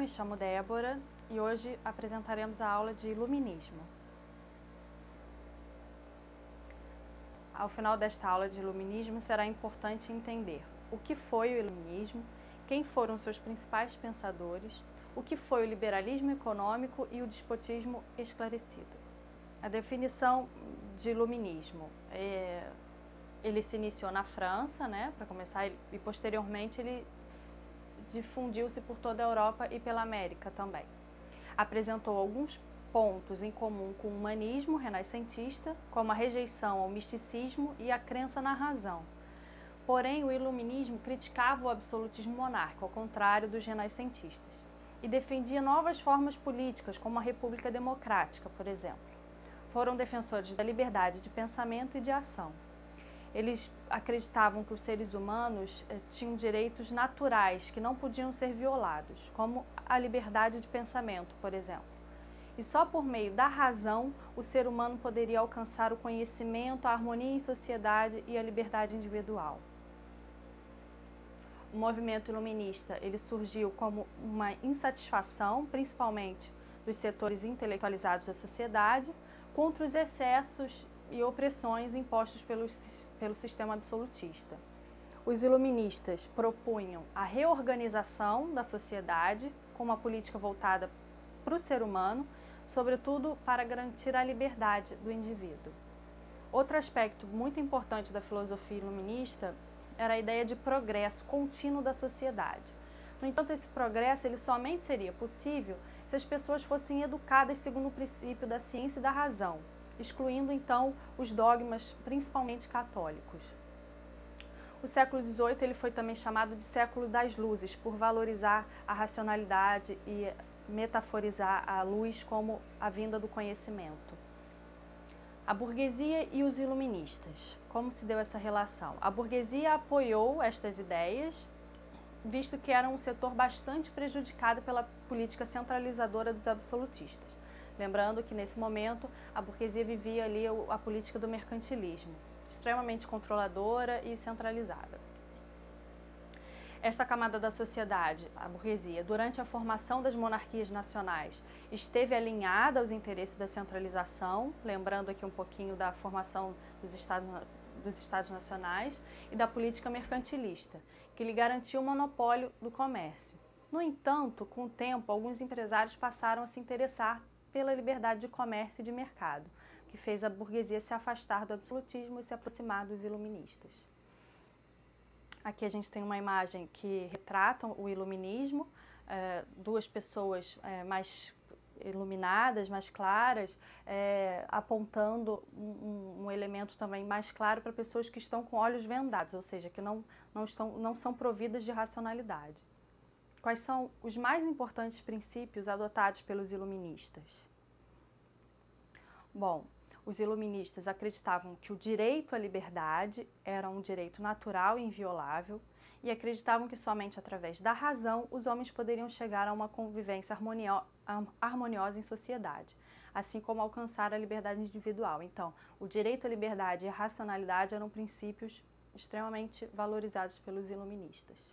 me chamo Débora e hoje apresentaremos a aula de Iluminismo. Ao final desta aula de Iluminismo, será importante entender o que foi o Iluminismo, quem foram seus principais pensadores, o que foi o liberalismo econômico e o despotismo esclarecido. A definição de Iluminismo ele se iniciou na França, para começar, e posteriormente ele difundiu-se por toda a Europa e pela América também. Apresentou alguns pontos em comum com o humanismo renascentista, como a rejeição ao misticismo e a crença na razão. Porém, o iluminismo criticava o absolutismo monárquico, ao contrário dos renascentistas, e defendia novas formas políticas, como a República Democrática, por exemplo. Foram defensores da liberdade de pensamento e de ação. Eles acreditavam que os seres humanos tinham direitos naturais que não podiam ser violados, como a liberdade de pensamento, por exemplo. E só por meio da razão o ser humano poderia alcançar o conhecimento, a harmonia em sociedade e a liberdade individual. O movimento iluminista ele surgiu como uma insatisfação, principalmente dos setores intelectualizados da sociedade, contra os excessos e opressões impostos pelo sistema absolutista. Os iluministas propunham a reorganização da sociedade com uma política voltada para o ser humano, sobretudo para garantir a liberdade do indivíduo. Outro aspecto muito importante da filosofia iluminista era a ideia de progresso contínuo da sociedade. No entanto, esse progresso ele somente seria possível se as pessoas fossem educadas segundo o princípio da ciência e da razão, excluindo então os dogmas, principalmente católicos. O século XVIII ele foi também chamado de século das luzes, por valorizar a racionalidade e metaforizar a luz como a vinda do conhecimento. A burguesia e os iluministas. Como se deu essa relação? A burguesia apoiou estas ideias, visto que era um setor bastante prejudicado pela política centralizadora dos absolutistas. Lembrando que, nesse momento, a burguesia vivia ali a política do mercantilismo, extremamente controladora e centralizada. Esta camada da sociedade, a burguesia, durante a formação das monarquias nacionais, esteve alinhada aos interesses da centralização, lembrando aqui um pouquinho da formação dos estados nacionais e da política mercantilista, que lhe garantia o monopólio do comércio. No entanto, com o tempo, alguns empresários passaram a se interessar pela liberdade de comércio e de mercado, que fez a burguesia se afastar do absolutismo e se aproximar dos iluministas. Aqui a gente tem uma imagem que retrata o iluminismo, duas pessoas mais iluminadas, mais claras, apontando um elemento também mais claro para pessoas que estão com olhos vendados, ou seja, que não são providas de racionalidade. Quais são os mais importantes princípios adotados pelos iluministas? Bom, os iluministas acreditavam que o direito à liberdade era um direito natural e inviolável e acreditavam que somente através da razão os homens poderiam chegar a uma convivência harmoniosa em sociedade, assim como alcançar a liberdade individual. Então, o direito à liberdade e a racionalidade eram princípios extremamente valorizados pelos iluministas.